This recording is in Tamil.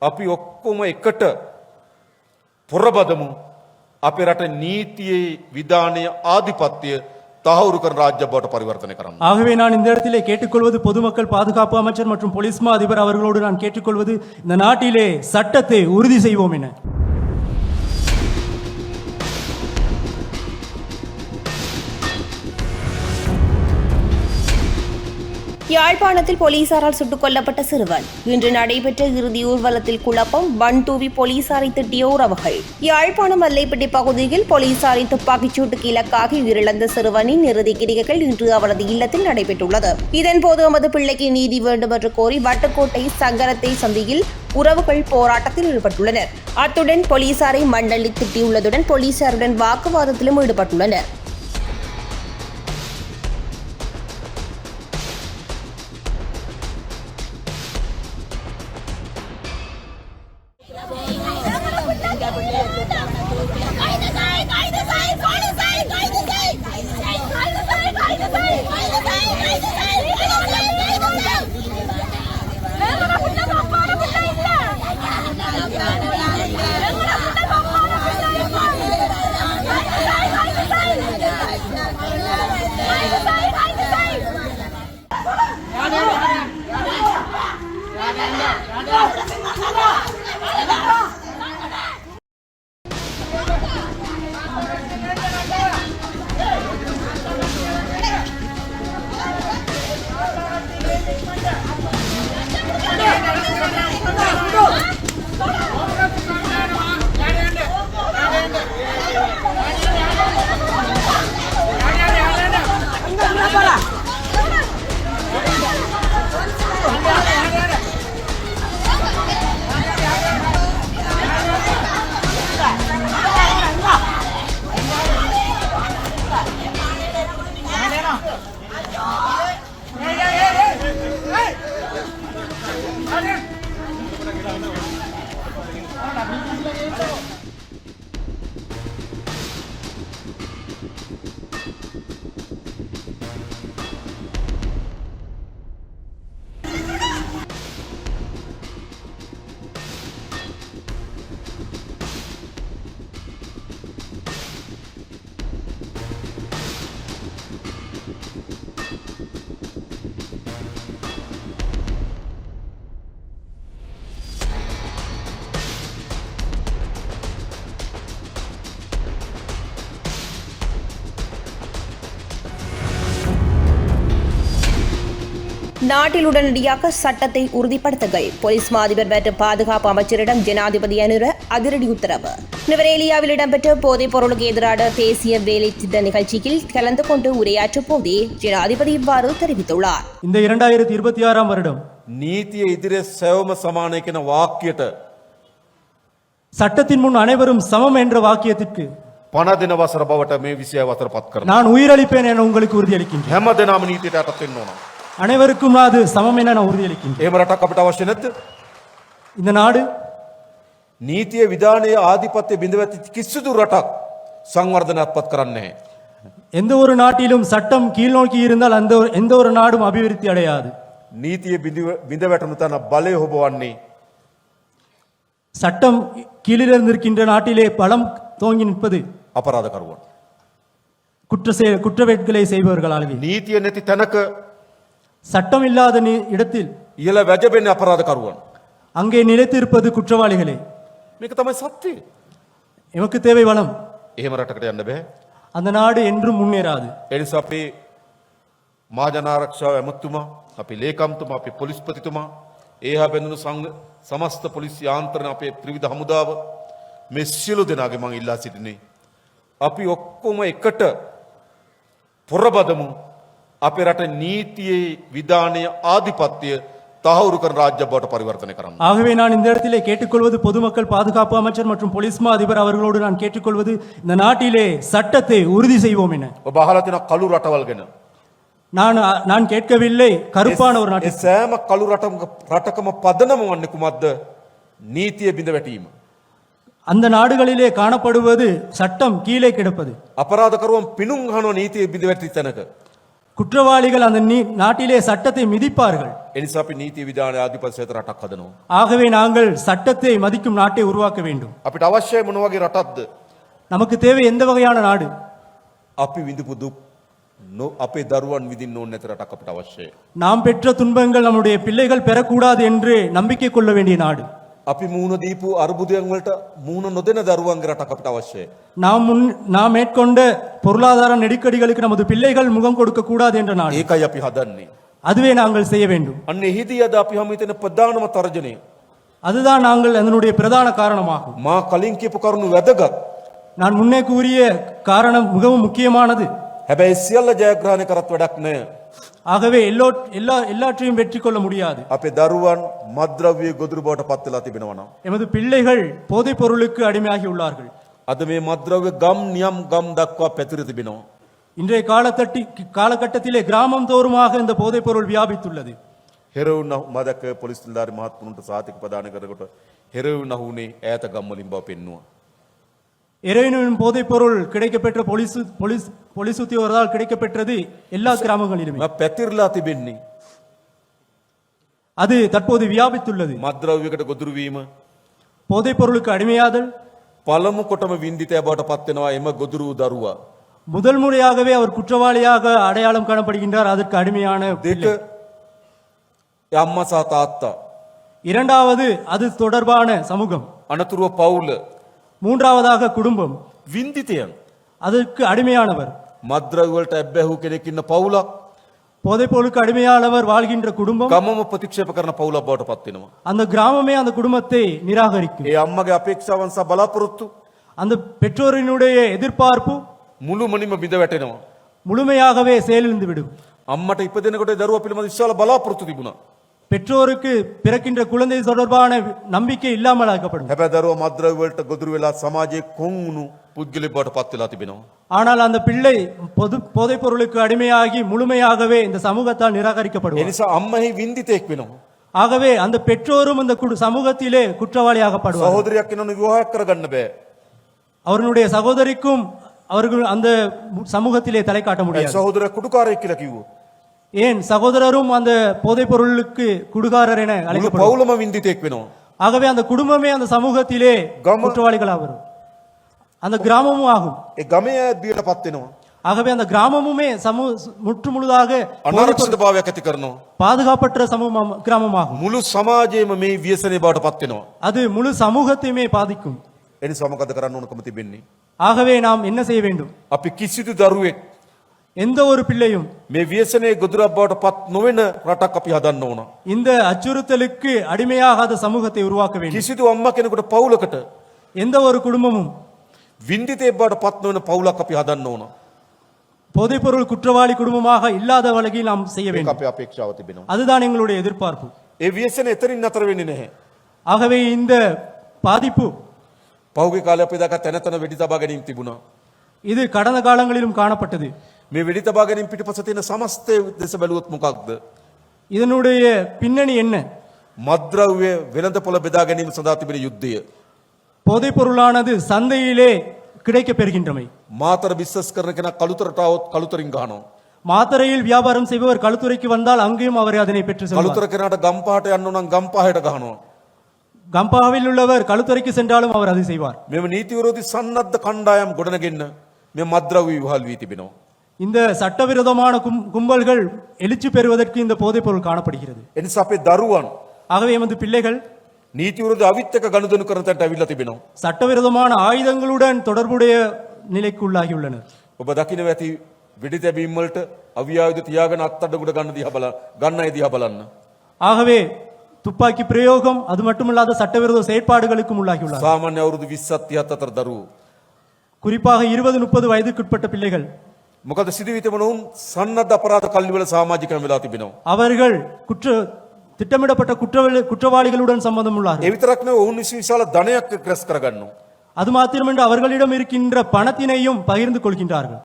අපි ඔක්කොම එකට පොරබදමු අපේ රට නීතියේ විධානයේ ආධිපත්‍ය தகவல் කරන ராஜ்ய බවට පරිවර්තනය කරන්න. ஆகவே நான் இந்த இடத்திலே கேட்டுக்கொள்வது பொதுமக்கள் பாதுகாப்பு அமைச்சர் மற்றும் போலீஸ் மா அதிபர் அவர்களோடு நான் கேட்டுக்கொள்வது இந்த நாட்டிலே சட்டத்தை உறுதி செய்வோம் என. யாழ்ப்பாணத்தில் போலீசாரால் சுட்டுக் கொல்லப்பட்ட சிறுவன். இன்று நடைபெற்ற இறுதி ஊர்வலத்தில் குழப்பம், வன் தூவி போலீசாரை திட்டிய உறவுகள். யாழ்ப்பாணம் மல்லைப்பட்டி பகுதியில் போலீசாரின் துப்பாக்கிச் சூட்டுக்கு இலக்காகி உயிரிழந்த சிறுவனின் இறுதி கிரிகைகள் இன்று அவரது இல்லத்தில் நடைபெற்றுள்ளது. இதன்போது எமது பிள்ளைக்கு நீதி வேண்டும் என்று கோரி வட்டுக்கோட்டை சங்கரத்தை சந்தியில் உறவுகள் போராட்டத்தில் ஈடுபட்டுள்ளனர். அத்துடன் போலீசாரை மண்ணள்ளி திட்டியுள்ளதுடன் போலீசாருடன் வாக்குவாதத்திலும் ஈடுபட்டுள்ளனர். நாட்டில் உடனடியாக சட்டத்தை உறுதிப்படுத்துங்கள். போலீஸ் மா அதிபர் மற்றும் பாதுகாப்பு அமைச்சரிடம் ஜனாதிபதி அனுர அதிரடி உத்தரவு. நுவரேலியாவில் இடம்பெற்ற போதைப் பொருளுக்கு எதிரான தேசிய வேலை திட்ட நிகழ்ச்சியில் கலந்து கொண்டு உரையாற்றும் போதே ஜனாதிபதி இவ்வாறு தெரிவித்துள்ளார். இந்த 2026 வருடம் நீதியை எதிரே சேவம சமானிக்கிற வாக்கியத்தை சட்டத்தின் முன் அனைவரும் சமம் என்ற வாக்கியத்திற்கு பணதின வசர பவட்ட மே விசிய வசர பத்கர் நான் உயிரளிப்பேன் என உங்களுக்கு உறுதியளிக்கின்றேன். හැම දිනම නීතියට යටත් වෙන්න ඕන. அனைவருக்கும் அது சமம் என நான் உறுதியளிக்கின்றேன். එහෙම රටක් අපිට අවශ්‍ය නැද්ද? இந்த நாடு නීතිය විධානයේ ආධිපත්‍ය බිඳවැටි කිසිදු රටක් සංවර්ධනයක්පත් කරන්නේ නැහැ. எந்த ஒரு நாட்டிலும் சட்டம் கீழ்நோக்கி இருந்தால் அந்த எந்த ஒரு நாடும் அபிவிருத்தி அடையாது. නීතිය බිඳවැටුණු තැන බලය හොබවන්නේ சட்டம் கீழிருந்து இருக்கின்ற நாட்டிலே பலம் தோங்கி நிற்பது අපරාධකරුවන්. குற்றவேட்களை செய்பவர்களாகவே. නීතිය නැති තැනක சட்டம் இல்லாத இடத்தில் ඉහළ වැජබෙන්නේ අපරාධකරුවන්. அங்கே நிலைத்திருப்பது குற்றவாளிகளே. මේක තමයි සත්‍යය. எமக்கு தேவை வளம். එහෙම රටකට යන්න බෑ. அந்த நாடு என்றும் முன்னேறாது. ඒ නිසා අපේ මහජනාරක්ෂාව ඇමතුමා, අපේ ලේකම්තුමා, අපේ පොලිස්පතිතුමා, ඒහා බැඳුණු සමස්ත පොලිස් යාන්ත්‍රණ, අපේ ත්‍රිවිධ හමුදාව මේ සියලු දෙනාගේ මම ඉල්ලා සිටිනේ අපි ඔක්කොම එකට පොරබදමු අපේ රට නීතියේ විධානයේ ආධිපත්‍ය தகவல் කරන ராஜ்ய බවට පරිවර්තනය කරන්න. ஆகவே நான் இந்த இடத்திலே கேட்டுக்கொள்வது பொதுமக்கள் பாதுகாப்பு அமைச்சர் மற்றும் போலீஸ் மா அதிபர் அவர்களோடு நான் கேட்டுக்கொள்வது இந்த நாட்டிலே சட்டத்தை உறுதி செய்வோம் என. ඔබ අහලා තියෙන කළු රටවල් ගැන. நான் கேட்கவில்லை கருப்பான ஒரு நாட்டை. සෑම කළු රටකම පදනම වන්නේ කුමක්ද? නීතිය බිඳ වැටීම. அந்த நாடுகளிலே காணப்படுவது சட்டம் கீழே கிடப்பது. අපරාධකරුවන් පිණුම් අහන නීතිය බිඳ වැටි තැනක குற்றவாளிகள் அந்த நாட்டிலே சட்டத்தை மிதிப்பார்கள். එනිසා අපි නීති විධාන ආධිපත්‍ය සහිත රටක් හදනවා. ஆகவே நாங்கள் சட்டத்தை மதிக்கும் நாட்டை உருவாக்க வேண்டும். අපිට අවශ්‍යයි මොන වගේ රටක්ද? நமக்கு தேவை எந்த வகையான நாடு? අපි විඳපු දුක් අපේ දරුවන් විඳින්න ඕනේ නැති රටක් අපිට අවශ්‍යයි. நாம் பெற்ற துன்பங்கள் நம்முடைய பிள்ளைகள் பெறக்கூடாது என்று நம்பிக்கை கொள்ள வேண்டிய நாடு. අපි මූණ දීපු අර්බුදයන් වලට මූණ නොදෙන දරුවන්ගේ රටක් අපිට අවශ්‍යයි. நாம் மேற்கொண்ட பொருளாதார நெருக்கடிகளுக்கு நமது பிள்ளைகள் முகம் கொடுக்க கூடாது என்ற நாடு. ඒකයි අපි හදන්නේ. அதுவே நாங்கள் செய்ய வேண்டும். අන්න එහිදී අද අපි හැම හිතෙන ප්‍රධානම තර්ජනය அதுதான் நாங்கள் அதனுடைய பிரதான காரணமாகும். මා කලින් කියපු කරුණු වැදගත්. நான் முன்னே கூறிய காரணம் மிகவும் முக்கியமானது. හැබැයි සියල්ල ජයග්‍රහණය කරත් වැඩක් නැහැ. ஆகவே எல்லாற்றையும் வெற்றி கொள்ள முடியாது. අපේ දරුවන් මද්ද්‍රව්‍ය ගොදුරු බවට පත් වෙලා තිබෙනවා නම් எமது பிள்ளைகள் போதைப் பொருளுக்கு அடிமையாகி உள்ளார்கள். අද මේ මද්ද්‍රව්‍ය ගම් නියම් ගම් දක්වා පැතිර තිබෙනවා. இன்றைய காலகட்டத்திலே கிராமம் தோறுமாக இந்த போதைப் பொருள் வியாபித்துள்ளது. හෙරවුන මදක පොලිස් නිලධාරි මහත්තුන්ට සාතික ප්‍රදාන කරනකොට හෙරවුන හුනේ ඈත ගම්වලින් බව පෙන්නුවා. எரைனும் போதைப் பொருள் கிடைக்கப்பெற்ற போலீஸ் உத்தியோகத்தால் கிடைக்கப்பெற்றது எல்லா கிராமங்களிலுமே. පැතිරලා තිබෙන්නේ அது தற்போது வியாபித்துள்ளது. මද්ද්‍රව්‍යයකට ගොදුරු වීම போதைப் பொருளுக்கு அடிமையாதல் පළමු කොටම වින්දිතය බවට පත් වෙනවා එම ගොදුරු දරුවා. முதல் முறையாகவே அவர் குற்றவாளியாக அடையாளம் காணப்படுகின்றார். அதற்கு அடிமையான දෙක අම්මා සහ තාත්තා. இரண்டாவது அது தொடர்பான சமூகம். අනතුරුව පවුල. மூன்றாவதாக குடும்பம். වින්දිතයන් அதற்கு அடிமையானவர். මද්ද්‍රව්‍ය වලට ඇබ්බැහුව කෙනෙක් ඉන්න පවුලක් போதைப் பொருளுக்கு அடிமையானவர் வாழ்கின்ற குடும்பம். ගමම ප්‍රතික්ෂේප කරන පවුලක් බවට පත් වෙනවා. அந்த கிராமமே அந்த குடும்பத்தை நிராகரிக்கும். ඒ අම්මගේ අපේක්ෂාවන් සහ බලාපොරොත්තු அந்த பெற்றோரினுடைய எதிர்பார்ப்பு මුළුමනින්ම බිඳ වැටෙනවා. முழுமையாகவே செயலிழந்து விடும். අම්මට ඉපදෙනකොට දරුවා පිළිබඳ විශාල බලාපොරොත්තු තිබුණා. பெற்றோருக்கு பிறக்கின்ற குழந்தை தொடர்பான நம்பிக்கை இல்லாமல் ஆக்கப்படும். හැබැයි දරුවා මද්ද්‍රව්‍ය වලට ගොදුරු වෙලා සමාජයේ කොන් වුණු පුද්ගලෙක් බවට පත් වෙලා තිබෙනවා. ஆனால் அந்த பிள்ளை போதைப் பொருளுக்கு அடிமையாகி முழுமையாகவே இந்த சமூகத்தால் ඒ நிராகரிக்கப்படுவார். නිසා අම්මහි වින්දිතෙක් වෙනවා. ஆகவே அந்த பெற்றோரும் இந்த சமூகத்திலே குற்றவாளியாகப்படுவார். සහෝදරයක් කෙනෙකුට විවාහයක් කරගන්න බෑ. அவர்களுடைய சகோதரிக்கும் அவர்கள் அந்த சமூகத்திலே தலை காட்ட ඒ முடியாது. සහෝදරයා කුඩුකාරයෙක් කියලා කිව්වෝ. ஏன் சகோதரரும் அந்த போதைப் பொருளுக்கு குடுகாரர் என මුළු அழைக்கப்படுவார். පවුලම වින්දිතෙක් වෙනවා. ஆகவே அந்த குடும்பமே அந்த சமூகத்திலே குற்றவாளிகளாக வரும். அந்த கிராமமும் ஆகும். ඒ ගමේ අය බියටපත් වෙනවා. ஆகவே அந்த கிராமமுமே முற்றுமுழுதாக අනරක්ෂිතභාවයක් ඇති කරනවා. பாதுகாப்பற்ற கிராமமாகும். මුළු සමාජයේම මේ ව්‍යසනයේ බවට පත් වෙනවා. அது முழு சமூகத்தையுமே பாதிக்கும். ඒ නිසා මොකද කරන්න ඕනකම තිබෙන්නේ? ஆகவே நாம் என்ன செய்ய வேண்டும்? අපි කිසිදු දරුවෙක් எந்த ஒரு பிள்ளையும் මේ ව්‍යසනයේ ගොදුරක් බවට පත් නොවන රටක් අපි හදන්න ඕන. இந்த அச்சுறுத்தலுக்கு அடிமையாகாத சமூகத்தை உருவாக்க வேண்டும். කිසිදු අම්මා කෙනෙකුට පවුලකට எந்த ஒரு குடும்பமும் වින්දිතේ බවට පත් නොවන පවුලක් අපි හදන්න ඕන. போதைப் பொருள் குற்றவாளி குடும்பமாக இல்லாத வகையில் நாம் செய்ய ඒක வேண்டும். අපේ අපේක්ෂාව තිබෙනවා. அதுதான் எங்களுடைய எதிர்பார்ப்பு. ඒ ව්‍යසනය එතනින් නතර වෙන්නේ නැහැ. ஆகவே இந்த பாதிப்பு පහුගිය කාලේ අපි දැක්ක තැන තැන වෙඩි තබා ගැනීම තිබුණා. இது கடந்த காலங்களிலும் காணப்பட்டது. මේ වෙඩි තබා ගැනීම පිටපස තියෙන සමස්තය දෙස බැලුවොත් මොකක්ද? இதனுடைய பின்னணி என்ன? මද්ද්‍රව්‍ය වෙළඳපොළ බෙදා ගැනීම සඳහා තිබෙන යුද්ධය. போதைப் பொருளானது சந்தையிலே கிடைக்க பெறுகின்றமை. මාතර බිස්නස් කරන කෙනා කළුතරට આવොත් කළුතරින් ගහනවා. மாத்தரையில் வியாபாரம் செய்பவர் களுத்துறைக்கு வந்தால் அங்கேயும் அவர் அதனை பெற்று செல்வார். කළුතර කෙනාට ගම්පහට යන්න නම් ගම්පහයට ගහනවා. கம்பாவில் உள்ளவர் களுத்துறைக்கு சென்றாலும் அவர் அதை செய்வார். මෙම නීති විරෝධී සන්නද්ධ කණ්ඩායම් ගොඩනගෙන්න මේ මද්ද්‍රව්‍ය විවහල් වී තිබෙනවා. இந்த சட்டவிரோதமான கும்பல்கள் எழுச்சி பெறுவதற்கு இந்த போதைப் பொருள் காணப்படுகிறது. ඒ නිසා අපේ දරුවන් ஆகவே எமது பிள்ளைகள் නීති විරෝධී අවිත් එක්ක ගනුදෙනු කරන තැනට අවිල්ලා තිබෙනවා. சட்டவிரோதமான ஆயுதங்களுடன் தொடர்புடைய நிலைக்கு உள்ளாகியுள்ளனர். ඔබ දකින්න ඇති වෙඩි තැබීම් වලට අවි ආයුධ තියාගෙන අත්අඩංගුවට ගන්න අය දිහා බලන්න. ஆகவே துப்பாக்கி பிரயோகம் அது மட்டுமல்லாத சட்டவிரோத செயற்பாடுகளுக்கும் உள்ளாகியுள்ளார். සාමාන්‍ය අවුරුදු 20 30 අතර දරුවෝ. குறிப்பாக 20-30 வயதுக்குட்பட்ட பிள்ளைகள். මොකද සිදුවී තිබෙන උන් සන්නද්ධ අපරාධ කල්ලිවල සමාජිකයන් වෙලා තිබෙනවා. அவர்கள் திட்டமிடப்பட்ட குற்றவாளிகளுடன் சம்பந்தம் உள்ளார்கள். ඒ විතරක් නෙවෙයි ඔවුන් විශාල ධනයක් රැස් කරගන්නවා. அது மாத்திரமன்று அவர்களிடம் இருக்கின்ற பணத்தினையும் பகிர்ந்து கொள்கின்றார்கள்.